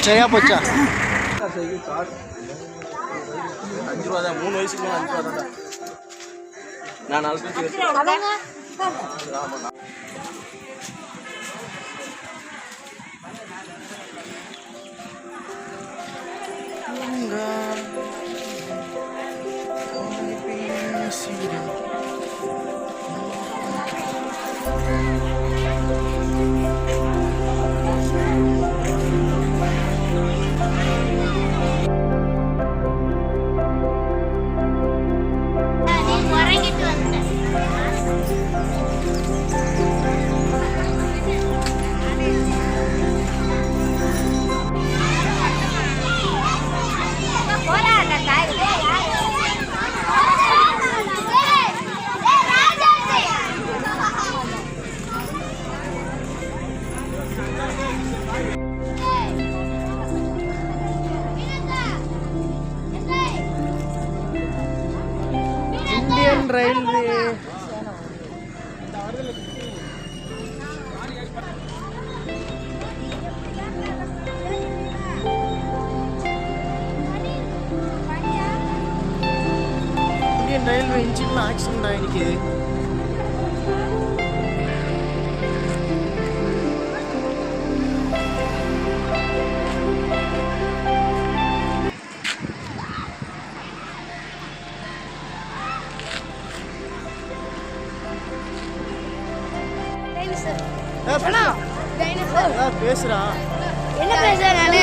சரியா போச்சா? 5 ரூபா தான். 3 வயசுக்கு மேலே 5 ரூபா தான். நான் 4 பேருக்கு இந்தியன் ரயில்வே இன்ஜின் ஆக்சிடென்ட் ஆயிருக்கு. பேசுறா என்ன பேசுறேன் நானு?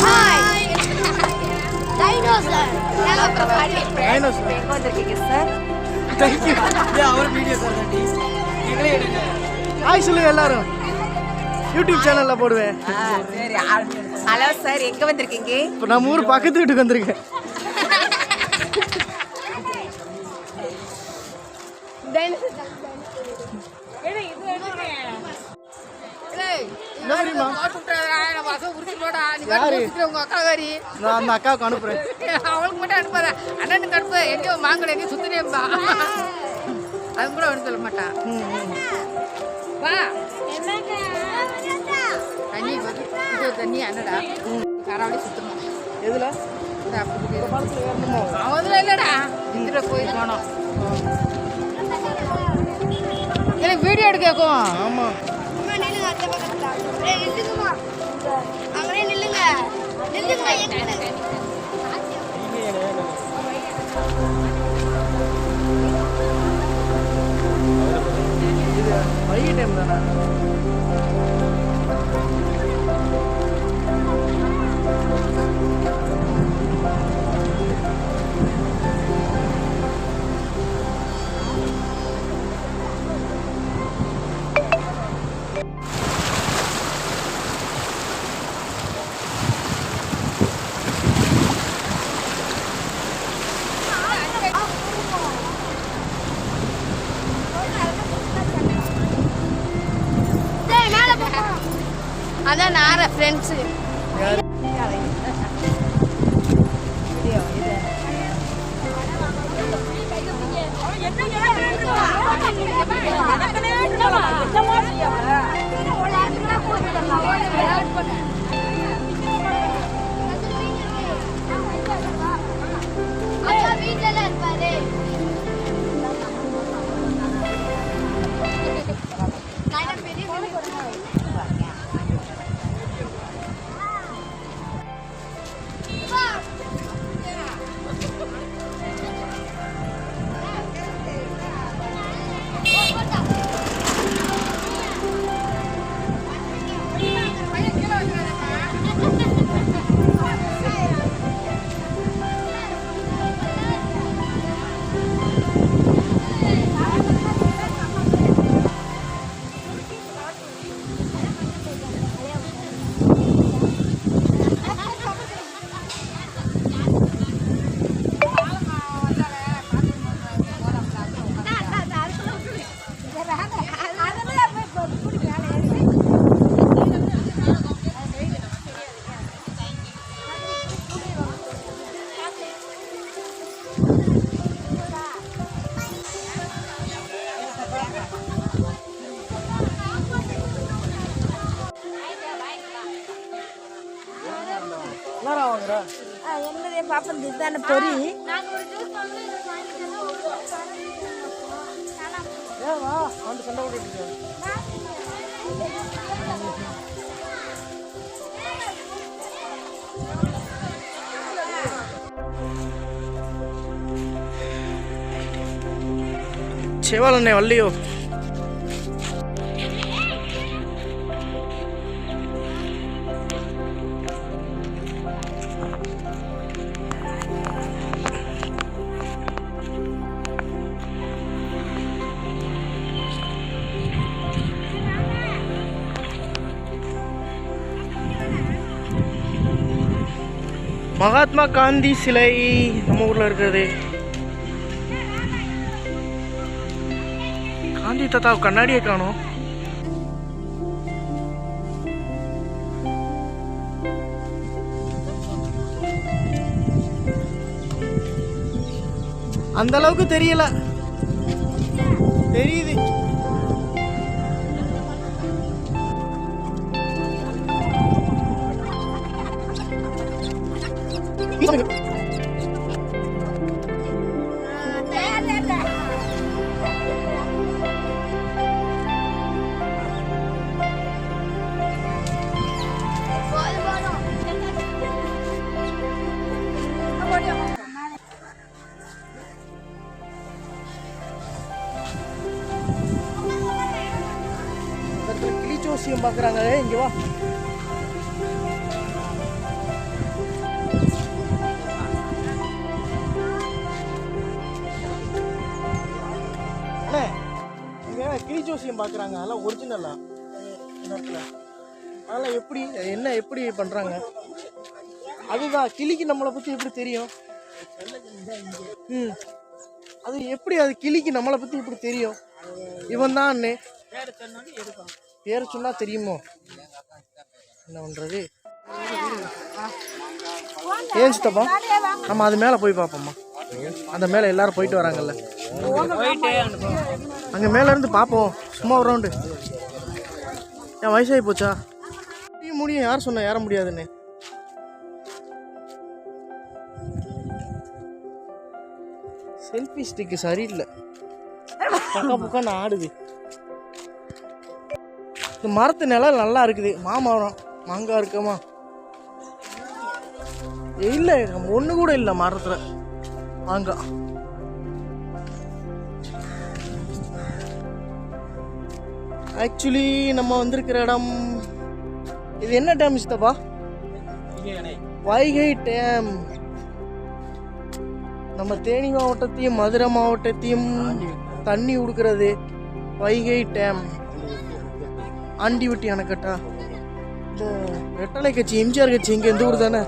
Hi dinosaur. டைனோசர் எங்க வந்திருக்கீங்க சார்? Thank you. அவர் வீடியோ தரடி நீங்களே எடுங்க. ஹாய் சொல்லுங்க எல்லாரும். யூடியூப் சேனல்ல போடுவேன். சரி. ஹலோ சார், எங்க வந்திருக்கீங்க? இப்போ நம்ம ஊர் பக்கத்து வீட்டுக்கு வந்திருக்கேன். நான் அந்த அக்காவுக்கு அனுப்புறேன். அவளுக்கு மட்டும் அனுப்பாத, அண்ணனுக்கு அனுப்பு. எங்கேயோ மாங்கடை எங்கேயும் சுத்தினேம்பா, அது கூட ஒன்றும் சொல்ல மாட்டான். வா தண்ணி இது தண்ணி அண்ணடா காராவளி சுத்தணும். எதுல அவதுல இல்லடா, இந்திர கோயில் போனோம். எனக்கு வீடியோ எடுக்க கேட்கும். ஆமா வைகை டைம் தானே. அதான் நார ஃப்ரெண்ட்ஸு வீட்டில் இருப்பாரு. சாப்பிட்றது இதுதானே பொரி. ஏன் வா வந்து சண்டை போட்டுட்டு செவாலண்ணே வள்ளியோ. மகாத்மா காந்தி சிலை நம்ம ஊர்ல இருக்கிறது. காந்தி தாத்தா கண்ணாடியை காணோம். அந்த அளவுக்கு தெரியல. தெரியுது. கிளிச்சோசியம் பார்க்குறாங்க. இங்கே வா. கிளிச்சோசியம் பார்க்குறாங்க. அதெல்லாம் ஒரிஜினலா அதெல்லாம் எப்படி என்ன எப்படி பண்ணுறாங்க? அதுதான் கிளிக்கு நம்மளை பற்றி எப்படி தெரியும்? அது எப்படி அது கிளிக்கு நம்மளை பற்றி எப்படி தெரியும்? இவன் தான் அண்ணே பேர் சொன்னா தெரியுமோ? என்ன பண்றது? ஏன் சித்தப்பா நம்ம அது மேலே போய் பார்ப்போம்மா. அந்த மேலே எல்லாரும் போயிட்டு வராங்கல்ல, அங்கே மேலே இருந்து பார்ப்போம். சும்மா ஒரு ரவுண்டு. என் வயசாகி போச்சா? முடியும். யார் சொன்னா ஏற முடியாதுன்னு? செல்ஃபி ஸ்டிக்கு சரியில்லை. பக்கா பக்கம் ஆடுது. இந்த மரத்து நிலம் நல்லா இருக்குது. மாமரம் மாங்காய் இருக்குமா? இல்லை, ஒன்று கூட இல்லை மரத்தில் மாங்காய். ஆக்சுவலி நம்ம வந்திருக்கிற இடம் இது என்ன டேம் சித்தப்பா? வைகை டேம். நம்ம தேனி மாவட்டத்தையும் மதுரை மாவட்டத்தையும் தண்ணி கொடுக்கறது வைகை டேம். ஆண்டிவட்டி அணைக்கட்டா? இந்த ரெட்டலை கட்சி எம்ஜிஆர் கட்சி இங்கே எந்த ஊர் தானே?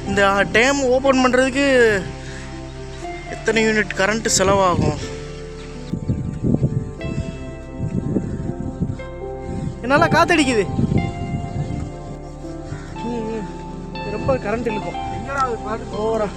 இந்த டேம் ஓப்பன் பண்ணுறதுக்கு எத்தனை யூனிட் கரண்ட் செலவாகும்? என்னால் காத்தடிக்குது. ரொம்ப கரண்ட் இழுக்கும். ஓவரா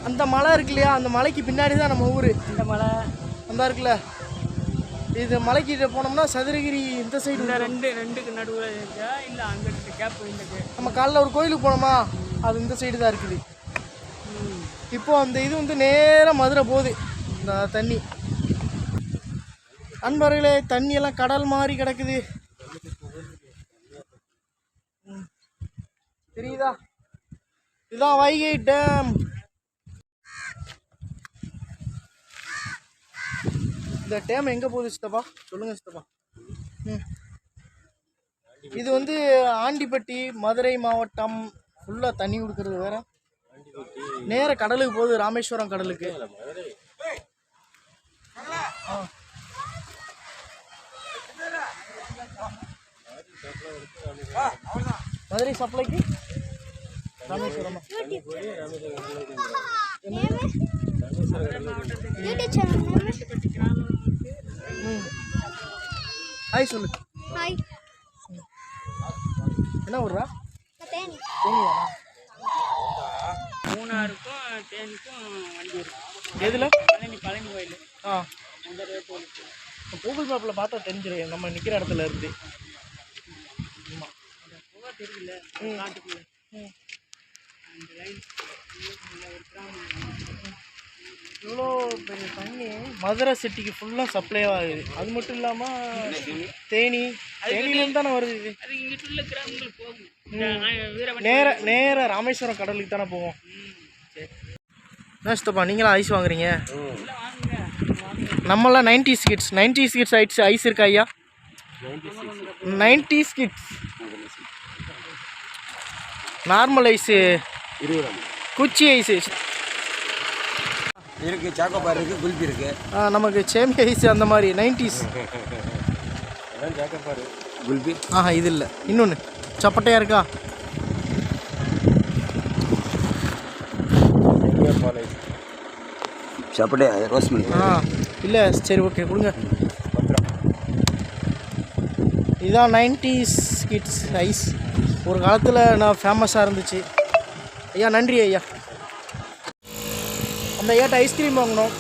அந்த மலை இருக்கு இல்லையா, அந்த மலைக்கு பின்னாடி தான் நம்ம ஊர். இந்த மலை அந்த இருக்குல்ல, இது மலைக்கிட்ட போனோம்னா சதுரகிரி இந்த சைடு. ரெண்டுக்கு நடுவில் இருக்கா இல்லை அங்கே கேப்? நம்ம காலைல ஒரு கோயிலுக்கு போனோமா, அது இந்த சைடு தான் இருக்குது. இப்போ அந்த இது வந்து நேராக மதுரை போகுது இந்த தண்ணி. அன்பர்களே, தண்ணியெல்லாம் கடல் மாதிரி கிடக்குது. தெரியுதா? இதுதான் வைகை டேம். இந்த டேம் எங்கே போகுது சித்தப்பா? சொல்லுங்கள் சித்தப்பா. இது வந்து ஆண்டிப்பட்டி மதுரை மாவட்டம் ஃபுல்லாக தண்ணி கொடுக்கறது வேற. நேர கடலுக்கு போகுது, ராமேஸ்வரம் கடலுக்கு. மதுரை சப்ளைக்கு ராமேஸ்வரம். ஹாய் சொல்லு. ஹாய். என்ன ஊர்ரா? தேனி. தேனியா? மூணாருக்கும் தேனிக்கும் வண்டி இருக்கும். எதுல? பழனி கோயில். அந்த ரேட்டு இருக்கு. கூகுள் மேப்பில் பார்த்தா தெரிஞ்சிடும் நம்ம நிற்கிற இடத்துல இருந்து. ஆமாம், போக தெரியல காட்டுக்குள்ள. அந்த லைன் இவ்வளோ பெரிய தண்ணி மதுரை சிட்டிக்கு ஃபுல்லாக சப்ளை ஆகுது. அது மட்டும் இல்லாமல் தேனியிலேருந்து தானே வருது இது. அது இங்கிட்டு உள்ள கிராமங்கள் போகும். நேர ராமேஸ்வரம் கடலுக்கு தானே போவோம். சரி, என்ன சித்தப்பா நீங்களாம் ஐஸ் வாங்குறீங்க? நம்மளாம் 90s கிட்ஸ் ஐஸ் இருக்கா ஐயா? 90s கிட்ஸ் நார்மல் ஐஸு, குச்சி ஐஸு இருக்கு, சாக்கோபார் இருக்கு, குல்பி இருக்கு. நமக்கு சேமி ஐஸ் அந்த மாதிரி 90s. சாக்கோபார் குல்பி. இது இல்லை, இன்னொன்று சப்பட்டையாக இருக்கா? சப்பட்டையா? Rose milk. இல்லை, சரி ஓகே கொடுங்க. இதுதான் 90s கிட்ஸ் ஐஸ். ஒரு காலத்தில் நான் ஃபேமஸாக இருந்துச்சு. ஐயா நன்றி ஐயா. அந்த ஐயாட்ட ஐஸ்கிரீம் வாங்கணும்.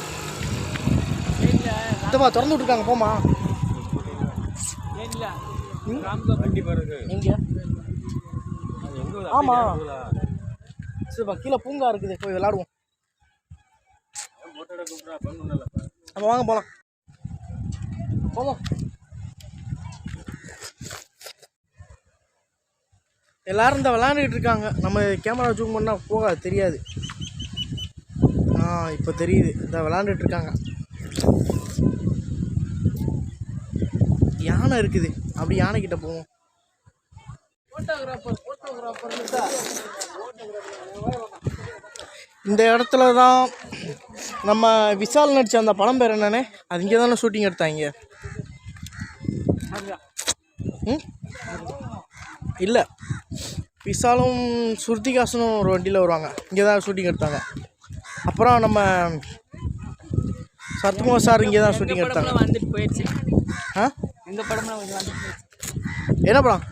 இதுவா திறந்து விட்ருக்காங்க, போமா. எங்கே? ஆமாம் சரிப்பா, கீழே பூங்கா இருக்குது, போய் விளாடுவோம். நம்ம வாங்க போகலாம். போவோம். எல்லாரும் இந்த விளாண்டுக்கிட்டு இருக்காங்க. நம்ம கேமரா ஜூம் பண்ணால் போகாது, தெரியாது. இப்போ தெரியுது, இந்த விளாண்டுட்டு இருக்காங்க. யானை இருக்குது, அப்படி யானைக்கிட்ட போவோம். இந்த இடத்துல தான் நம்ம விஷால் நடித்த அந்த படம் பேர் என்னன்னே, அது இங்கே தானே ஷூட்டிங் எடுத்தாங்க. இல்லை, விஷாலும் ஸ்ருதிகாசனும் ஒரு வண்டியில் வருவாங்க, இங்கே தான் ஷூட்டிங் எடுத்தாங்க. அப்புறம் நம்ம சத்குமார் சார் இங்கே தான் ஷூட்டிங் எடுத்தாங்க. வந்துட்டு போயிடுச்சு. எங்கள் படம்லாம் கொஞ்சம் வந்துட்டு போயிடுச்சு. என்ன படம்?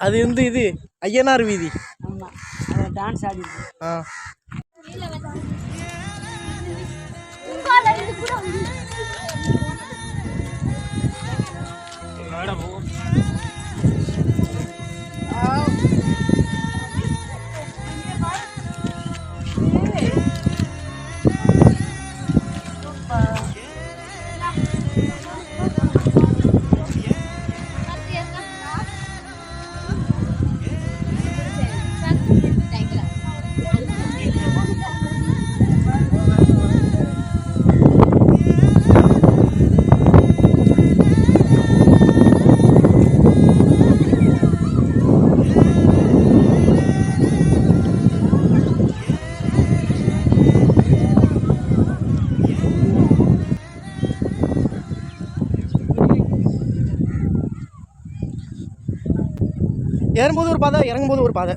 அது வந்து இது ஐயனார் வீதி. ஆமாம், அதை டான்ஸ் ஆடிருக்கு. ஏறும்போது ஒரு பாதை, இறங்கும்போது ஒரு பாதை.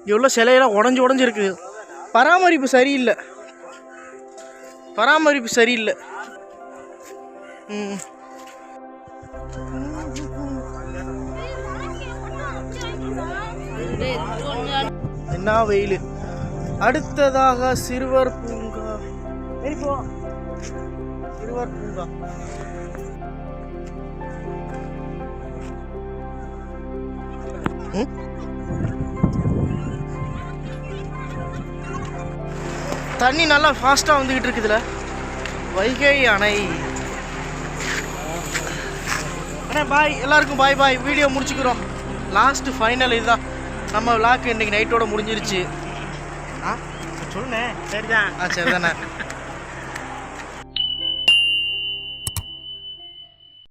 இங்கே உள்ள சிலையெல்லாம் உடஞ்சி இருக்குது. பராமரிப்பு சரியில்லை. என்ன வெயில். அடுத்ததாக சிறுவர் பூங்கா. சிறுவர் பூங்கா தண்ணி நல்லா ஃபாஸ்ட்டாக வந்துக்கிட்டு இருக்குதுல. வைகை அணை. அண்ணா பாய், எல்லாருக்கும் பாய் பாய். வீடியோ முடிச்சுக்கிறோம். லாஸ்ட்டு ஃபைனல் இதுதான். நம்ம விளாக் இன்னைக்கு நைட்டோட முடிஞ்சிருச்சு. சொல்லுண்ணே. சரிதான். சரிதானே.